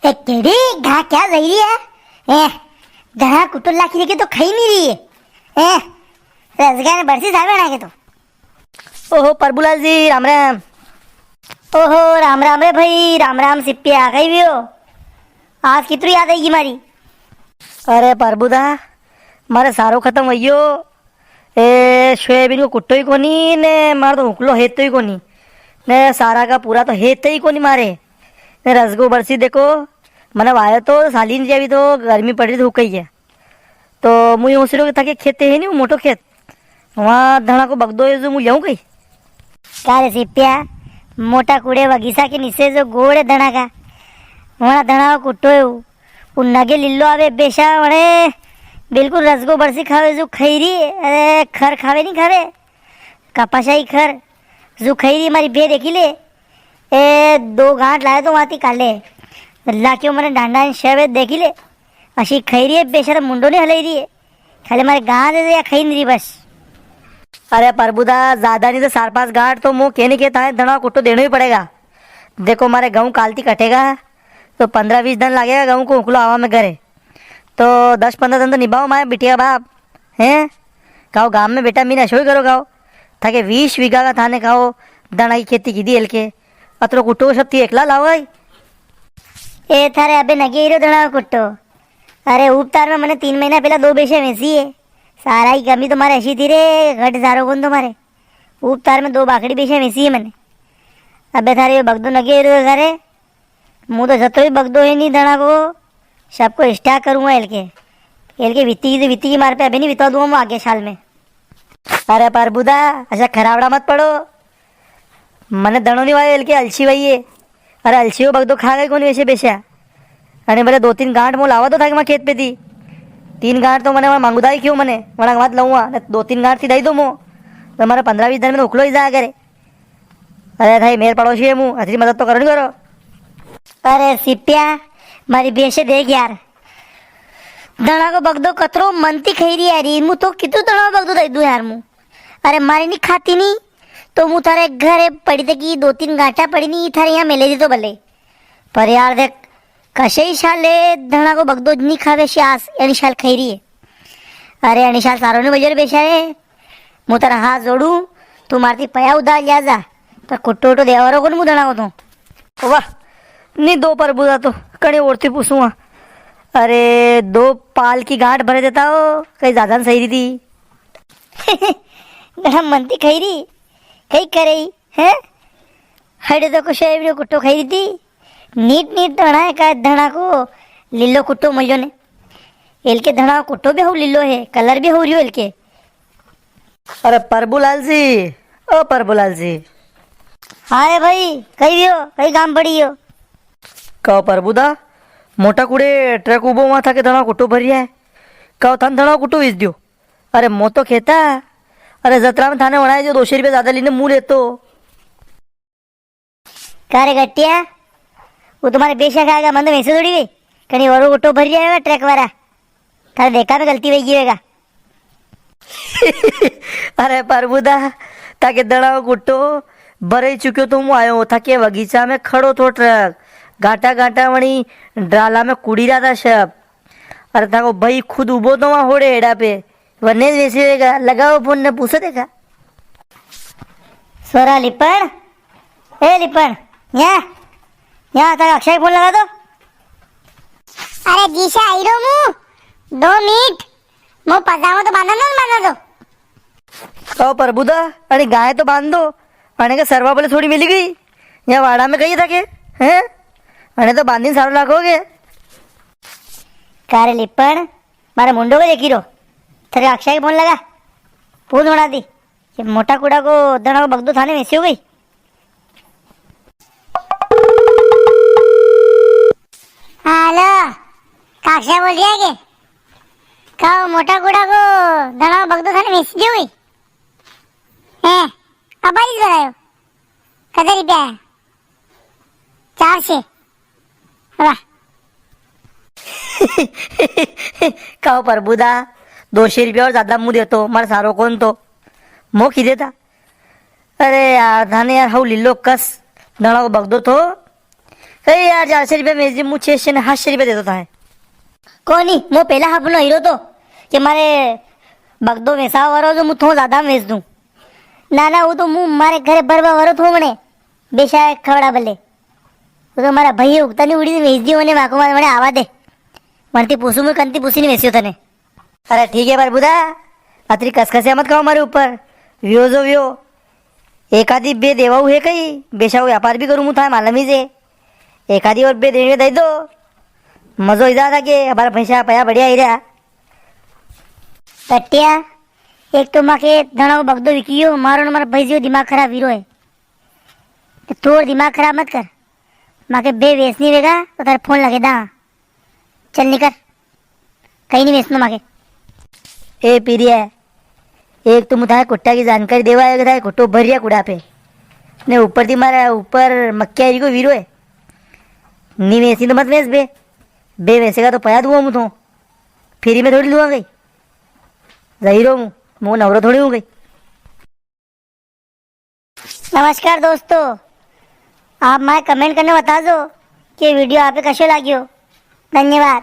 ए केड़ी घा क्या रही है? ए घा कुटुल लाखी के तो खाई नहीं रही है। ए रसगा ने बरसी साहब बना के तो। ओहो प्रभुलाल जी राम राम। ओहो राम राम रे भाई, राम राम सिप्पी आ गई भी हो। आज कितनी याद आएगी मारी? अरे प्रभुदा मारे सारो खत्म वयो। ए सोयाबीन को कुट्टो ही कोनी ने मार तो हुकलो हेत तो ही कोनी ने सारा का पूरा तो हेत ही कोनी मारे ने रसगो बरसी देखो मैंने वाया तो साली नहीं अभी तो गर्मी पड़ रही तो हुक है तो मुझे उसरो के थके खेत है नहीं मोटो खेत वहाँ धड़ा को बगदो जो मुझे जाऊँ कहीं का रे सिप्पिया मोटा कूड़े बगीचा के नीचे जो गोड़े धना का वहाँ धना कुट्टो है वो नगे लिल्लो आवे बेशा वड़े बिल्कुल रसगो बरसी खावे जो खैरी। अरे खर खावे नहीं खावे कपाशाई खर जो खैरी हमारी बे देखी ले। ए 2 गांठ लाए तो वहाँ काले लाक्यों मैंने डांडा शेवे देखी ले अशी खैरी है बेशरम मुंडो नहीं हलाई रही है खाली हमारे गाँव दे या खई नहीं रही बस। अरे प्रभुदा ज्यादा नहीं तो 4-5 गांठ तो मुँह कहने के था धड़ा कुट्टो देना ही पड़ेगा। देखो हमारे गाँव कालती कटेगा तो 15-20 दिन लगेगा गाँव को उकलो आवा में करे तो 10-15 दिन तो निभाओ माए बिटिया बाप हैं खाओ गाँव में बेटा मीन अशो ही करो खाओ थाके 20 बीघा का थाने खाओ दाना की खेती की दी एल के अतरो कुट्टो सब थी एकला लाओ भाई। ए थारे अबे नगे हीरो धड़ा कुट्टो। अरे उपतार में मैंने 3 महीना पहला 2 बेचे वैसी है सारा ही कमी तुम्हारे ऐसी थी रे घट सारो कौन तुम्हारे उपतार में 2 बाकड़ी बेचे वैसी है मैंने। अबे थारे बगदो नगे हीरो घरे मुँह तो जतो ही बगदो है नहीं धड़ा को सबको स्टाक करूँगा एल के वित्ती की मार पे अभी नहीं बिता दूंगा मैं आगे साल में। अरे प्रभुदा अच्छा खराबड़ा मत पड़ो मैंने दड़ो नहीं वाले एल के अलसी वही है। अरे अलसी हो बगदो खा गए कौन वैसे बेचा अरे बोले 2-3 गांठ मुँह लावा तो था कि मैं खेत पे थी 3 गांठ तो मैंने मांगुदा ही क्यों मैंने वहाँ मत लाऊंगा 2-3 गांठ थी दई दो मुँह तो हमारा 15-20 दिन में उखलो ही जाया करे। अरे भाई मेरे पड़ोसी है मुँह अतरी मदद तो करो नहीं करो। अरे सिप्पिया मारी बेशे देख यार दड़ा को बगदो कतरो मनती खैरी यार मुँह तो कितु दड़ा बगदो दई दू यार मुँह। अरे मारी नहीं खाती नहीं तो मुँह थारे घरे पड़ी थे कि 2-3 गांठा पड़ी नहीं थारे यहाँ मिले थी तो भले पर यार देख कशे ही शाल ले धड़ा को बगदो नहीं खावे श्यास यानी शाल खैरी है। अरे अनिशाल सारो ने बजर बेचा रे मुँह तारा हाथ जोड़ू तू मारती पया उदार लिया जा तो कुट्टो उटो देवरो को मुँह धड़ा को तो वाह नहीं 2 प्रभुदा तो कड़े ओढ़ती पूछूंगा। अरे 2 पाल की गांठ भरे देता हो कहीं ज्यादा सही थी गरम मनती खैरी कई करे है हड़े तो कुछ कुट्टो खैरी थी नीट धड़ा है का धड़ा को लिल्लो कुट्टो मल्लो ने एल के धड़ा कुट्टो भी हो लिल्लो है कलर भी हो रही हो एल के। अरे प्रभुलाल जी ओ प्रभुलाल जी हाँ रे भाई कहीं भी हो कहीं काम पड़ी हो कहो प्रभुदा मोटा कुड़े ट्रक उबो वहाँ था के धड़ा कुट्टो भरिया है कहो थान धड़ा कुट्टो बेच दियो। अरे मो तो खेता अरे जतरा में थाने बनाए जो 200 रुपये ज्यादा लेने मुँह लेतो का रे गट्टिया वो तुम्हारे बेशक आएगा मन तो वैसे थोड़ी गई कहीं और कुट्टो भर जाएगा ट्रक वाला थाने देखा में गलती वही गिरेगा। अरे प्रभुदा ताके दड़ा कुट्टो भरे चुक्यो तो हूँ आयो था के बगीचा में खड़ो तो ट्रक गाटा गाटा वणी डाला में कुड़ी रहा था सब। अरे था भाई खुद उबो तो वहाँ होड़े एड़ा पे वरने वैसे लगाओ फोन ने पूछो देखा सोरा लिपण ए लिपण यहाँ था अक्षय फोन लगा दो। अरे जीशा आई रो मुँह 2 मिनट मुँह पजामा तो बांधा दो कहो प्रभुदा अरे गाय तो बांध दो अने के सरवा बोले थोड़ी मिली गई यहाँ वाड़ा में कही था के हैं अने तो बांधी सारो लागोगे कारे लिपण मारे मुंडो को देखी रो तेरे अक्षय फोन लगा पूछ उड़ा दी ये मोटा कूड़ा को दड़ा को बगदो थाने में ऐसी हो गई। हेलो अक्षय बोल रही है के कहो मोटा कूड़ा को दड़ा को बगदो थाने में ऐसी हो गई है अब आई करायो कदर रुपया है 400 वाह कहो प्रभुदा 200 रुपया और ज्यादा मुँह देतो मारे सारो कौन तो मुँह खी देता। अरे यार थाने यार हाउ लिल्लो कस दड़ा को बगदो तो यार 400 रुपया વેચી હું 600 ને 800 રૂપિયા દેતો થાય. કોની હું પેલા હાફનો હીરો તો કે મારે બગદો વેસાવા વાળો જો હું થોડો જ્યાદા વેચ દઉં. ના ના હું તો હું મારે ઘરે ભરવા વાળો થો મને બેશા ખવડા ભલે હું તો મારા ભાઈએ ઉગતાની ઉડીને વેચ દી મને વાંકોમાં મને આવા દે મનથી પૂછું હું કંતી પૂછીને વેચ્યો તને. અરે ઠીક હે બરબુદા, અત્રી કસકસિયા મત ખાઓ મારી ઉપર. વ્યો જો વ્યો, એકાદી બે દેવાવું હે કઈ બેસાવું વ્યાપાર બી કરું હું થાય માલમી છે. એકાદી ઓર બે દેણીઓ દઈ દો, મજો ઈદા था કે અમારા પૈસા પયા बढ़िया આવી રહ્યા. પટ્યા એક તો માકે ધણાવો બગદો વીકી ગયો મારો ને મારા ભાઈ જેવો દિમાગ ખરાબ વીરો હે. થોડ દિમાગ ખરાબ મત કર માકે બે વેચની વેગા તો તારે ફોન લગે દા ચલ નીકળ કहीं नहीं વેચનો માકે. ए पीरिया एक तो मुझे कुट्टा की जानकारी देवा आएगा था कुट्टो भरिया कुड़ा पे ने ऊपर थी मारा ऊपर मक्या को वीरो है नी वैसी तो मत वेच बे वैसेगा तो पया दूंगा मुझे फ्री में थोड़ी लूँगा गई जहीरो हूँ मैं नवरो थोड़ी हूँ गई. नमस्कार दोस्तों, आप मैं कमेंट करने बता दो कि वीडियो आप कैसे लगी हो. धन्यवाद.